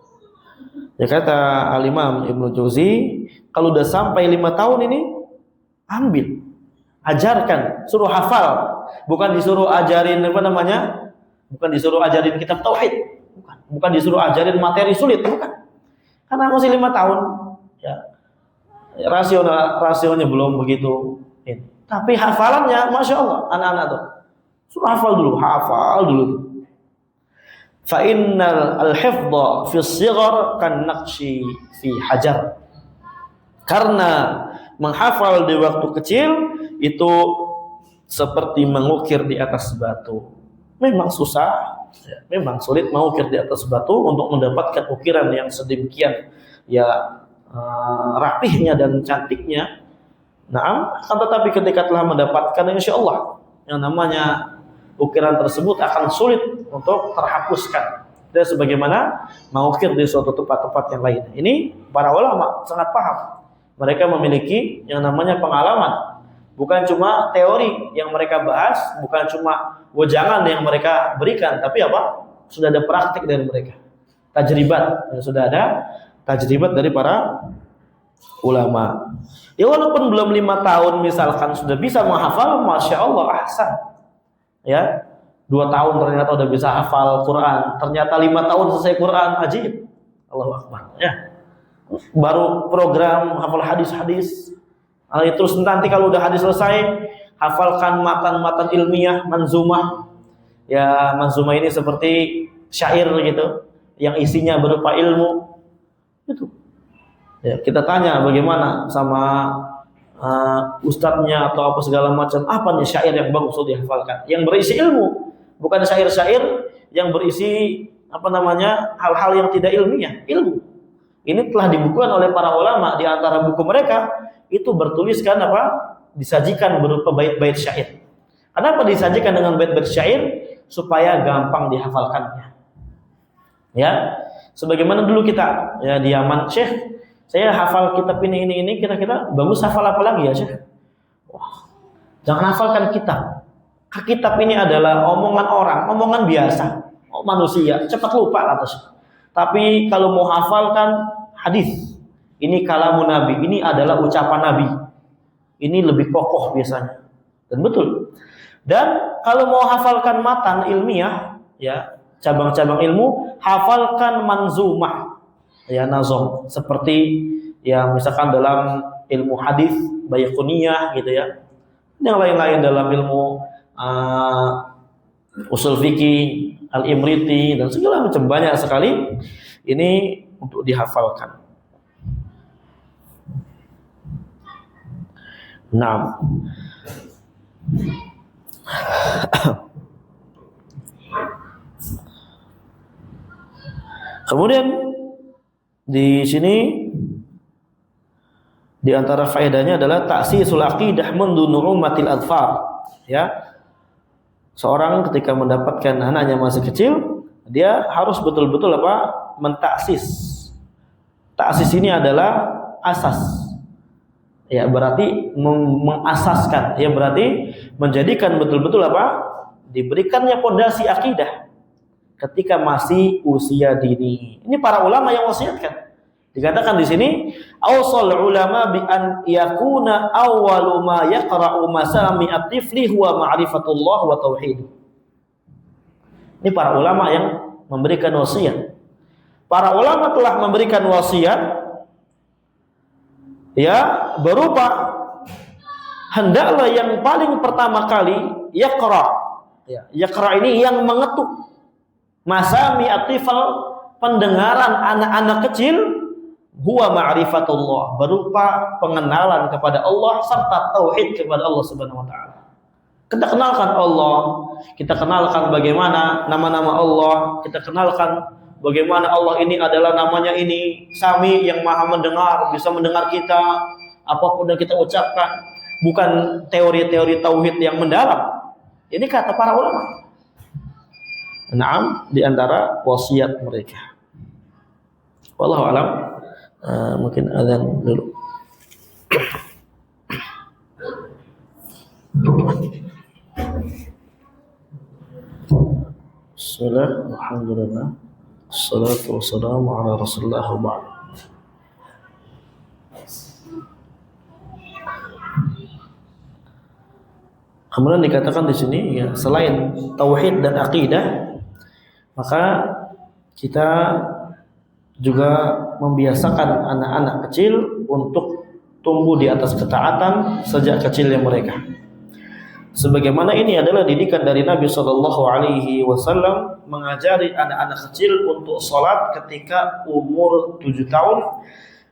Ya kata Al-Imam Ibnu Jauzi, kalau udah sampai 5 tahun ini, ambil, ajarkan, suruh hafal, bukan disuruh ajarin apa namanya, bukan disuruh ajarin kitab tauhid, bukan disuruh ajarin materi sulit, bukan. Karena masih 5 tahun, ya rasionya belum begitu. Tapi hafalannya, masya Allah, anak-anak tuh, suruh hafal dulu tuh. Fa innal al-hifdha fi as-sighar kan naqshi fi hajar. Karena menghafal di waktu kecil itu seperti mengukir di atas batu. Memang susah, ya, memang sulit mengukir di atas batu untuk mendapatkan ukiran yang sedemikian ya rapihnya dan cantiknya. Nah, akan tetapi ketika telah mendapatkan, insya Allah yang namanya ukiran tersebut akan sulit untuk terhapuskan. Dan sebagaimana mengukir di suatu tempat-tempat yang lain. Ini para ulama sangat paham. Mereka memiliki yang namanya pengalaman. Bukan cuma teori yang mereka bahas, bukan cuma wejangan yang mereka berikan, tapi apa? Sudah ada praktik dari mereka. Tajribat, sudah ada tajribat dari para ulama. Ya walaupun belum 5 tahun misalkan sudah bisa menghafal, masya Allah, ahsan. Ya, 2 tahun ternyata udah bisa hafal Quran, ternyata 5 tahun selesai Quran, ajib. Allahu Akbar. Ya, baru program hafal hadis-hadis. Terus nanti kalau udah hadis selesai, hafalkan matan-matan ilmiah, manzumah. Ya, manzumah ini seperti syair gitu, yang isinya berupa ilmu. Itu. Ya, kita tanya bagaimana sama ustadznya atau apa segala macam, apa nih syair yang bagus untuk dihafalkan, yang berisi ilmu, bukan syair-syair yang berisi apa namanya hal-hal yang tidak ilmiah. Ilmu ini telah dibukukan oleh para ulama, di antara buku mereka itu bertuliskan apa, disajikan berupa bait-bait syair. Kenapa disajikan dengan bait-bait syair? Supaya gampang dihafalkannya. Ya, sebagaimana dulu kita ya di Yaman, Syekh, saya hafal kitab ini, kira-kira bagus hafal apa lagi ya, Syekh? Wah, jangan hafalkan kitab. Kitab ini adalah omongan orang, omongan biasa, manusia, cepat lupa kata Syekh. Tapi kalau mau hafalkan hadis, ini kalamun Nabi, ini adalah ucapan Nabi. Ini lebih kokoh biasanya. Dan betul. Dan kalau mau hafalkan matan ilmiah, ya, cabang-cabang ilmu, hafalkan manzumah. Ya, nazom, seperti ya misalkan dalam ilmu hadis Baiquniyah gitu ya, yang lain-lain dalam ilmu usul fikih Al-Imriti dan segala macam, banyak sekali ini untuk dihafalkan. Nah, kemudian di sini di antara faedahnya adalah ta'sisul aqidah mundu nu'umatil adfar. Ya. Seorang ketika mendapatkan anaknya masih kecil, dia harus betul-betul apa? Mentaksis. Taksis ini adalah asas. Ya, berarti mengasaskan. Ya, berarti menjadikan betul-betul apa? Diberikannya pondasi akidah ketika masih usia dini. Ini para ulama yang wasiatkan. Dikatakan di sini, awsal ulama bi an yakuna awwalu ma yaqra'u masami at-tifli huwa ma'rifatullah wa tauhid. Ini para ulama yang memberikan wasiat. Para ulama telah memberikan wasiat ya berupa hendaklah yang paling pertama kali yaqra. Ya, yaqra ini yang mengetuk masami at-tifal, pendengaran anak-anak kecil, huwa ma'rifatullah, berupa pengenalan kepada Allah serta tauhid kepada Allah Subhanahu wa taala. Kita kenalkan Allah, kita kenalkan bagaimana nama-nama Allah, kita kenalkan bagaimana Allah ini adalah namanya ini Sami yang maha mendengar, bisa mendengar kita apapun yang kita ucapkan, bukan teori-teori tauhid yang mendalam. Ini kata para ulama. Naam, di antara wasiat mereka. Wallahu a'lam. Mungkin azan dulu. Bismillah, alhamdulillah, assalatu wassalamu ala rasulillah wa ba'd. Kemudian dikatakan di sini ya, selain tauhid dan akidah, maka kita juga membiasakan anak-anak kecil untuk tumbuh di atas ketaatan sejak kecilnya mereka. Sebagaimana ini adalah didikan dari Nabi Shallallahu Alaihi Wasallam mengajari anak-anak kecil untuk sholat ketika umur 7 tahun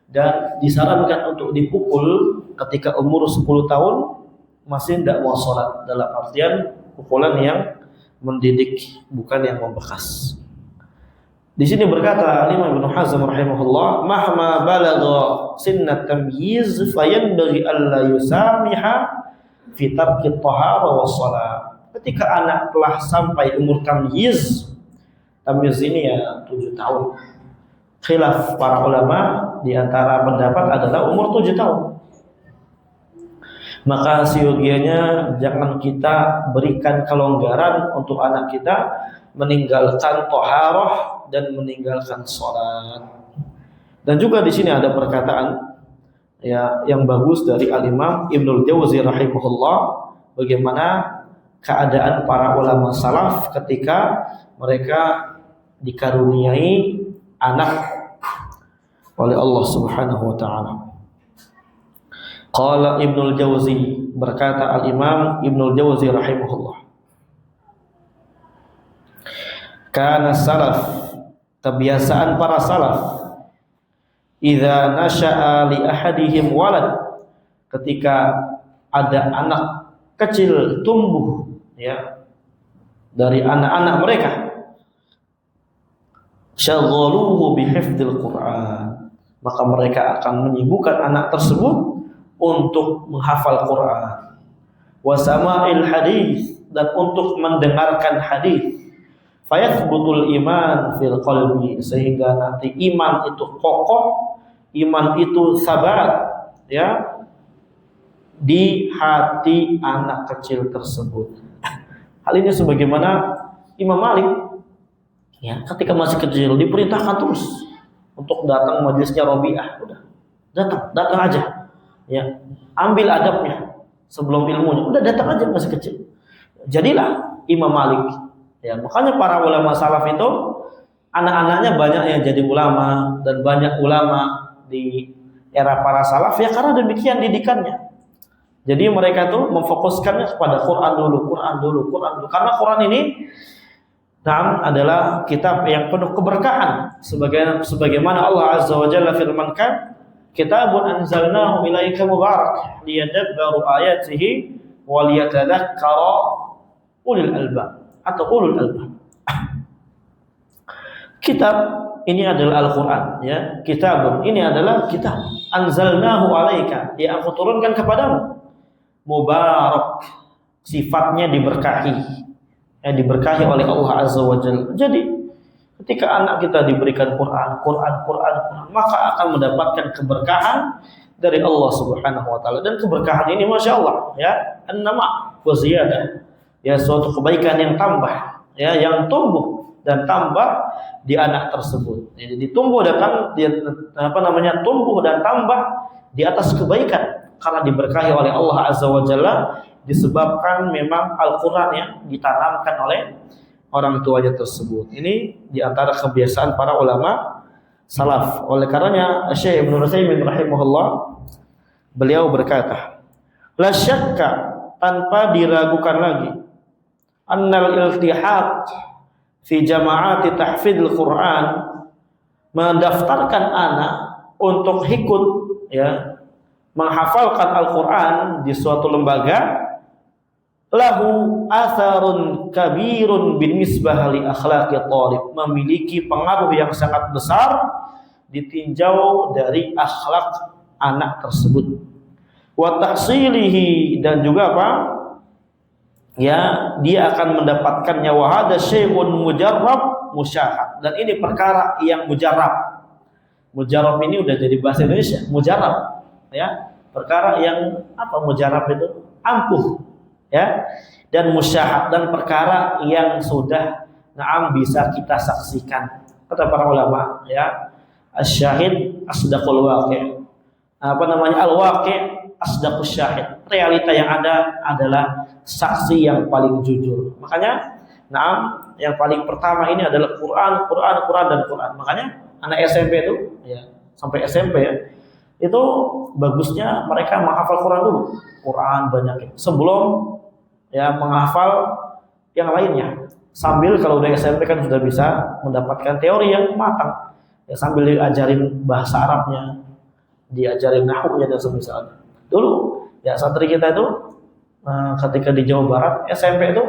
dan disarankan untuk dipukul ketika umur 10 tahun masih tidak mau sholat, dalam artian pukulan yang mendidik, bukan yang membekas. Di sini berkata Imam Ibnu Hazm rahimahullah, mahma balagha sinnat tamyiz fayanbaghi alla yusamiha fi tarki thahara was shalah. Ketika anak telah sampai umur tamyiz ini ya 7 tahun. Khilaf para ulama di antara pendapat adalah umur 7 tahun. Maka siogianya jangan kita berikan kelonggaran untuk anak kita meninggalkan thaharah dan meninggalkan sholat. Dan juga di sini ada perkataan ya yang bagus dari Al-Imam Ibnul Jauzi rahimahullah, bagaimana keadaan para ulama salaf ketika mereka dikaruniai anak oleh Allah Subhanahu wa taala. Qala Ibnul Jauzi, berkata Al-Imam Ibnul Jauzi rahimahullah, kana salaf, kebiasaan para salaf, idza nasha'a li ahadihim walad, ketika ada anak kecil tumbuh ya dari anak-anak mereka, syaghaluhu bihifdzil Qur'an, maka mereka akan menyibukkan anak tersebut untuk menghafal Quran, wa sama'il hadis, dan untuk mendengarkan hadis, fayathbutul iman fil qalbi, sehingga nanti iman itu kokoh, iman itu sabat ya di hati anak kecil tersebut. Hal ini sebagaimana Imam Malik ya, ketika masih kecil diperintahkan terus untuk datang majelisnya Rabi'ah, udah datang aja ya, ambil adabnya sebelum ilmunya, udah datang aja masih kecil. Jadilah Imam Malik ya. Makanya para ulama salaf itu anak-anaknya banyak yang jadi ulama, dan banyak ulama di era para salaf ya karena demikian didikannya. Jadi mereka tuh memfokuskannya kepada Quran dulu. Karena Quran ini adalah kitab yang penuh keberkahan, sebagaimana Allah Azza wa Jalla firmankan, kitabun anzalnahu ilaika mubarak liyadabbaru ayatihi wa liyatadzakkara ulul albab atau ulul albab. Kitab ini adalah Al-Qur'an ya. Kitabun ini adalah kitab, anzalnahu alaika, yang aku turunkan kepadamu, mubarak, sifatnya diberkahi, diberkahi oleh Allah Azza wa Jalla. Jadi ketika anak kita diberikan Quran, maka akan mendapatkan keberkahan dari Allah Subhanahu wa taala. Dan keberkahan ini Masya Allah ya, an-nama wa ziyadah, ya suatu kebaikan yang tambah ya, yang tumbuh dan tambah di anak tersebut. Jadi tumbuh dan tumbuh dan tambah di atas kebaikan karena diberkahi oleh Allah Azza wa Jalla, disebabkan memang Al-Quran yang ditanamkan oleh orang tuanya tersebut. Ini diantara kebiasaan para ulama salaf. Oleh karenanya Syekh Ibnu Utsaimin rahimahullah, beliau berkata, la syakka, tanpa diragukan lagi, annal iltihaq fi jama'ati tahfidzil Quran, mendaftarkan anak untuk ikut ya menghafalkan Al-Quran di suatu lembaga, lahu atharun kabirun binisbah li akhlaqi talib, memiliki pengaruh yang sangat besar ditinjau dari akhlak anak tersebut. Wa tahsilihi, dan juga apa? Ya, dia akan mendapatkannya. Wa hada syai'un mujarrab musyahad, dan ini perkara yang mujarrab. Mujarrab ini udah jadi bahasa Indonesia, mujarrab. Ya, perkara yang apa mujarrab itu? Ampuh. Ya, dan musyahad, dan perkara yang sudah bisa kita saksikan. Kata para ulama, ya, asyahid asdaqul waqi'. Al-waqi' asdaqus syahid. Realita yang ada adalah saksi yang paling jujur. Makanya, yang paling pertama ini adalah Quran dan Quran. Makanya anak SMP itu, ya, sampai SMP ya, itu bagusnya mereka menghafal Quran dulu. Quran banyak sebelum ya menghafal yang lainnya. Sambil kalau udah SMP kan sudah bisa mendapatkan teori yang matang. Ya, sambil diajarin bahasa Arabnya, diajarin nahwunya dan semisalnya. Dulu ya santri kita itu ketika di Jawa Barat SMP itu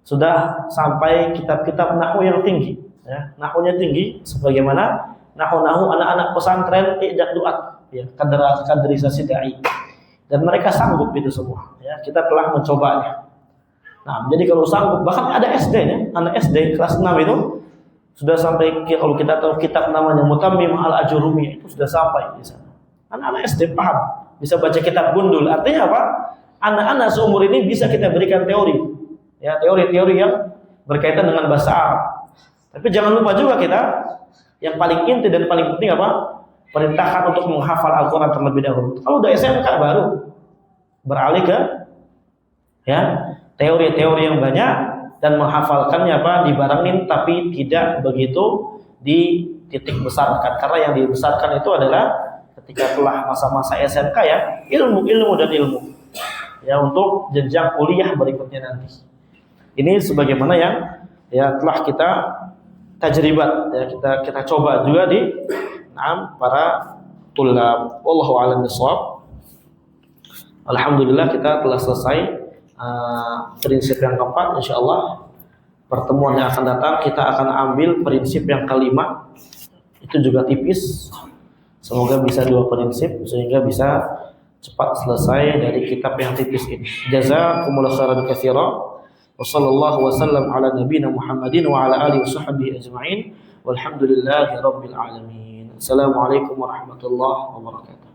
sudah sampai kitab-kitab nahwu yang tinggi, ya. Nahwunya tinggi sebagaimana nahwu anak-anak pesantren tidak duat, ya, kaderisasi dai. Dan mereka sanggup itu semua, ya. Kita telah mencobanya. Nah, jadi kalau sanggup, bahkan ada SD-nya, anak SD kelas 6 itu sudah sampai, kalau kita tahu kitab namanya Mutammim al-Ajurumi, itu sudah sampai di sana. Anak-anak SD paham, bisa baca kitab gundul. Artinya apa? Anak-anak seumur ini bisa kita berikan teori, ya, teori-teori yang berkaitan dengan bahasa Arab. Tapi jangan lupa juga kita yang paling inti dan paling penting apa? Perintahkan untuk menghafal Al-Quran terlebih dahulu. Kalau udah SMK baru beralih ke ya teori-teori yang banyak dan menghafalkannya dibarengin, tapi tidak begitu dititik besarkan, karena yang dibesarkan itu adalah ketika telah masa-masa SMK, ya, ilmu dan ilmu, ya, untuk jenjang kuliah berikutnya nanti. Ini sebagaimana yang ya telah kita tajribat, ya, kita coba juga di para tulab. Wallahu a'lam bishawab. Alhamdulillah kita telah selesai prinsip yang keempat. Insyaallah pertemuan yang akan datang kita akan ambil prinsip yang kelima. Itu juga tipis. Semoga bisa 2 prinsip sehingga bisa cepat selesai dari kitab yang tipis ini. Jazakumullahu khairan katsiran. Wa sallallahu wasallam ala nabiyyina Muhammadin wa ala alihi washabbihi ajma'in. Walhamdulillahi rabbil alamin. Assalamualaikum warahmatullahi wabarakatuh.